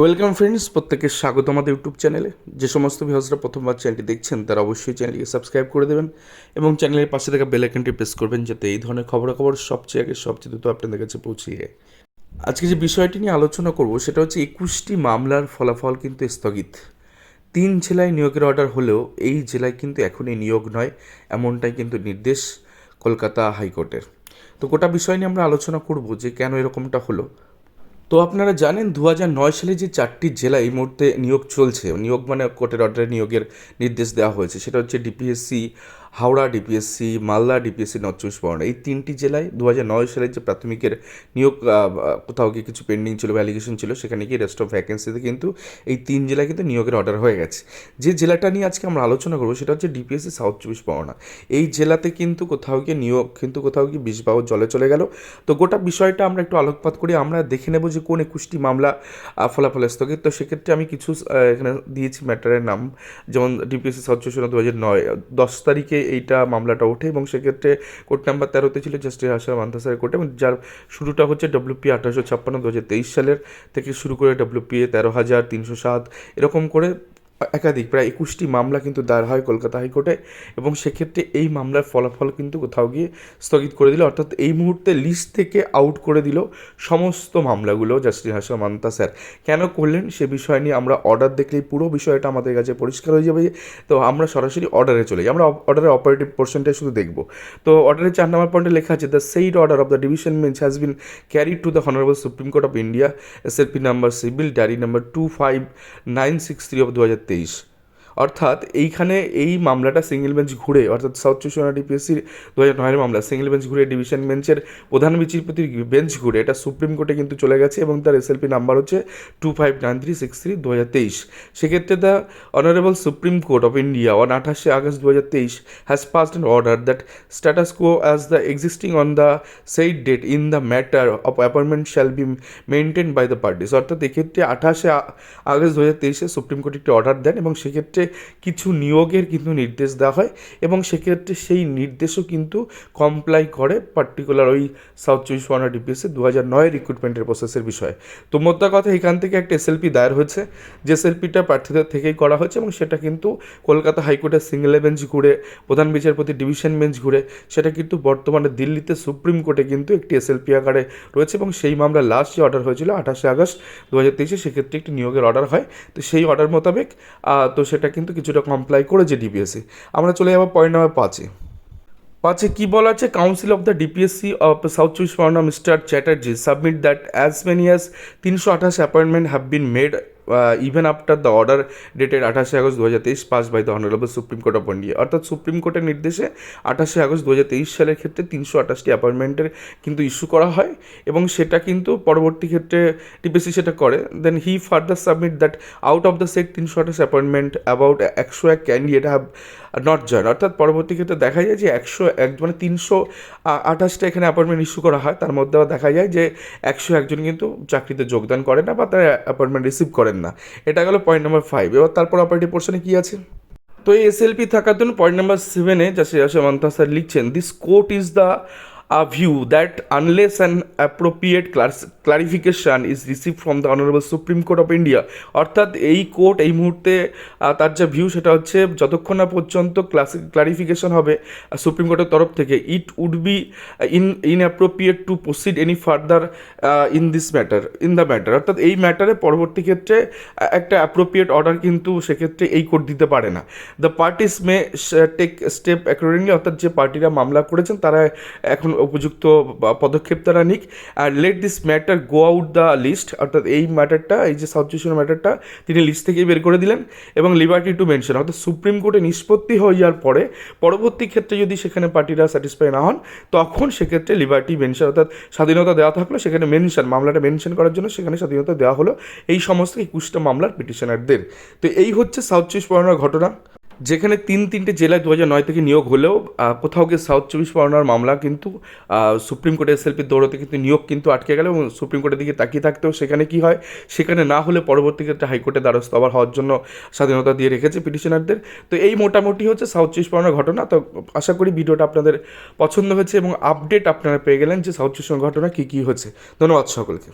Welcome friends, প্রত্যেকের স্বাগত আমাদের ইউটিউব চ্যানেলে। যে সমস্ত ভিউয়ার্সরা প্রথমবার চ্যানেলটি দেখছেন তারা অবশ্যই চ্যানেলটিকে সাবস্ক্রাইব করে দেবেন এবং চ্যানেলের পাশে থাকা বেল আইকনটি প্রেস করবেন যাতে এই ধরনের খবরাখবর সবচেয়ে আগে সবচেয়ে দ্রুত আপনাদের কাছে পৌঁছে যায়। আজকে যে বিষয়টি নিয়ে আলোচনা করব সেটা হচ্ছে 21টি মামলার ফলাফল কিন্তু স্থগিত। 3 জেলায় নিয়োগের অর্ডার হলেও এই জেলায় কিন্তু এখনই নিয়োগ নয়, এমনটাই কিন্তু নির্দেশ কলকাতা হাইকোর্টের। তো গোটা বিষয় নিয়ে আমরা আলোচনা করব যে কেন এরকমটা হলো। তো আপনারা জানেন 2009 সালে যে 4টি জেলা এই মুহূর্তে নিয়োগ চলছে, নিয়োগ মানে কোর্টের অর্ডারে নিয়োগের নির্দেশ দেওয়া হয়েছে, সেটা হচ্ছে DPSC Howrah, DPSC Malda, DPSC north চব্বিশ পরগনা। এই 3টি জেলায় 2009 সালের যে প্রাথমিকের নিয়োগ কোথাও গিয়ে কিছু পেন্ডিং ছিল বা অ্যালিগেশন ছিল, সেখানে গিয়ে রেস্ট অফ ভ্যাকেন্সিতে কিন্তু এই 3 জেলায় কিন্তু নিয়োগের অর্ডার হয়ে গেছে। যে জেলাটা নিয়ে আজকে আমরা আলোচনা করবো সেটা হচ্ছে ডিপিএসসি সাউথ চব্বিশ পরগনা। এই জেলাতে কিন্তু কোথাও গিয়ে নিয়োগ কিন্তু কোথাও গিয়ে বিষবাহ জলে চলে গেল। তো গোটা বিষয়টা আমরা একটু আলোকপাত করি, আমরা দেখে নেব যে কোন 21টি মামলা ফলাফল স্থগিত। তো সেক্ষেত্রে আমি কিছু এখানে দিয়েছি ম্যাটারের নাম, যেমন ডিপিএসসি সাউথ চব্বিশ পরগনা 2009 10 তারিখে এইটা মামলাটা ওঠে এবং সেক্ষেত্রে কোর্ট নাম্বার 13তে ছিল জাস্টিস হাসান মান্তাসারের কোর্ট, এবং যার শুরুটা হচ্ছে ডব্লিউপি 1856 2023 সালের থেকে শুরু করে ডব্লিউপিএ 13,307 এরকম করে একাধিক প্রায় 21টি মামলা কিন্তু দায়ের হয় কলকাতা হাইকোর্টে। এবং সেক্ষেত্রে এই মামলার ফলাফল কিন্তু কোথাও গিয়ে স্থগিত করে দিল, অর্থাৎ এই মুহূর্তে লিস্ট থেকে আউট করে দিল সমস্ত মামলাগুলো জাস্টিস হাসান মান্তা স্যার। কেন করলেন সে বিষয় নিয়ে আমরা অর্ডার দেখলেই পুরো বিষয়টা আমাদের কাছে পরিষ্কার হয়ে যাবে। তো আমরা সরাসরি অর্ডারে চলে যাই, আমরা অর্ডারের অপারেটিভ পোর্শনটাই শুধু দেখব। তো অর্ডারের 4 নম্বর পয়েন্টে লেখা আছে, the said order of the division bench has been carried to the honourable Supreme Court of India, SLP number civil diary number 25963 of 2023। অর্থাৎ এইখানে এই মামলাটা সিঙ্গেল বেঞ্চ ঘুরে, অর্থাৎ সাউথ চব্বিশ পরগনা ডিপিএসসির 2009 মামলা সিঙ্গেল বেঞ্চ ঘুরে ডিভিশন বেঞ্চের প্রধান বিচারপতির বেঞ্চ ঘুরে এটা সুপ্রিম কোর্টে কিন্তু চলে গেছে এবং তার এসএলপি নাম্বার হচ্ছে 259363 2023। সেক্ষেত্রে the honourable Supreme Court of India on 28 August 2023 has passed an order that status quo as the existing on the said date in the matter of appointment shall be maintained by the parties। অর্থাৎ এক্ষেত্রে 28 August 2023 supreme court একটি order দেন এবং সেক্ষেত্রে কিছু নিয়োগের কিন্তু নির্দেশ দেওয়া হয় এবং সেক্ষেত্রে সেই নির্দেশও কিন্তু কমপ্লাই করে পার্টিকুলার ওই সাউথ চব্বিশ পরগনা ডিপিএসসি 2009 রিক্রুটমেন্টের প্রসেসের বিষয়ে। তো মোদ্দা কথা, এখান থেকে একটা এসএলপি দায়ের হয়েছে, যে এসএলপিটা প্রার্থীদের থেকেই করা হয়েছে এবং সেটা কিন্তু কলকাতা হাইকোর্টের সিঙ্গেল বেঞ্চ ঘুরে, প্রধান বিচারপতি ডিভিশন বেঞ্চ ঘুরে, সেটা কিন্তু বর্তমানে দিল্লিতে সুপ্রিম কোর্টে কিন্তু একটি এসএলপি আকারে রয়েছে এবং সেই মামলা লাস্ট যে অর্ডার হয়েছিল 28 আগস্ট 2023 সেক্ষেত্রে একটি নিয়োগের অর্ডার হয়। তো সেই অর্ডার মোতাবেক তো সেটা কিন্তু কিছুটা কমপ্লাই করেছে ডিপিএসসি। আমরা চলে যাবো পয়েন্ট নাম্বার 5-এ কী বলা আছে, council of the DPSC of south চব্বিশ Parganas mister Chatterjee submit that as many as 328 appointment have been made even after the order dated 28 August 2023 pass by the honourable Supreme Court of India. অর্থাৎ supreme কোর্টের নির্দেশে 28 August 2023 সালের ক্ষেত্রে 328টি অ্যাপয়েন্টমেন্টের কিন্তু issue করা হয় এবং সেটা কিন্তু পরবর্তী ক্ষেত্রে টিপিএসসি সেটা করে। Then he further submit that out of the set 328 appointment about 101 candidate have not join. অর্থাৎ পরবর্তী ক্ষেত্রে দেখা যায় যে 101 মানে 328টা এখানে অ্যাপয়েন্টমেন্ট ইস্যু করা হয়, তার মধ্যে দেখা যায় যে 101 জন কিন্তু চাকরিতে যোগদান করে না বা তারা অ্যাপয়েন্টমেন্ট রিসিভ করেন না। এটা গেল পয়েন্ট নাম্বার 5। এবার তারপর অপারেটিভ পোর্শনে কী আছে, তো এই এসএলপি থাকার জন্য পয়েন্ট নাম্বার 7-এ জাস্টিস হাসান মান্তা স্যার লিখছেন, this court is the view that unless an appropriate clarification is received from the Honorable Supreme Court of India, অর্থাৎ এই কোর্ট এই মুহূর্তে তার যা ভিউ সেটা হচ্ছে যতক্ষণ না পর্যন্ত ক্লারিফিকেশন হবে সুপ্রিম কোর্টের তরফ থেকে, it would be inappropriate to proceed any further in the matter. অর্থাৎ এই ম্যাটারে পরবর্তী ক্ষেত্রে একটা অ্যাপ্রোপ্রিয়েট অর্ডার কিন্তু সেক্ষেত্রে এই কোর্ট দিতে পারে না। The parties may take step accordingly, অর্থাৎ যে পার্টিরা মামলা করেছেন তারা এখন উপযুক্ত পদক্ষেপ তারা নিক। আর let this matter go out the list, অর্থাৎ এই ম্যাটারটা, এই যে সাউথ চব্বিশ পরগনা ম্যাটারটা তিনি লিস্ট থেকেই বের করে দিলেন এবং লিবার্টি টু মেনশন, অর্থাৎ সুপ্রিম কোর্টে নিষ্পত্তি হয়ে যাওয়ার পরে পরবর্তী ক্ষেত্রে যদি সেখানে পার্টিরা স্যাটিসফাই না হন তখন সেক্ষেত্রে লিবার্টি মেনশন, অর্থাৎ স্বাধীনতা দেওয়া থাকলো সেখানে মেনশন, মামলাটা মেনশন করার জন্য সেখানে স্বাধীনতা দেওয়া হলো এই সমস্ত 21টা মামলার পিটিশনারদের। তো এই হচ্ছে সাউথ চব্বিশ পরগনার ঘটনা, যেখানে তিনটে জেলায় 2009 থেকে নিয়োগ হলেও কোথাও গিয়ে সাউথ চব্বিশ পরগনার মামলা কিন্তু সুপ্রিম কোর্টে এসএলপির দৌড়তে কিন্তু নিয়োগ কিন্তু আটকে গেল এবং সুপ্রিম কোর্টের দিকে তাকিয়ে থাকতেও সেখানে কি হয়, সেখানে না হলে পরবর্তী ক্ষেত্রে হাইকোর্টে দ্বারস্থ আবার হওয়ার জন্য স্বাধীনতা দিয়ে রেখেছে পিটিশনারদের। তো এই মোটামুটি হচ্ছে সাউথ চব্বিশ পরগনার ঘটনা। তো আশা করি ভিডিওটা আপনাদের পছন্দ হয়েছে এবং আপডেট আপনারা পেয়ে গেলেন যে সাউথ চব্বিশ পরগনার ঘটনা কী কী হয়েছে। ধন্যবাদ সকলকে।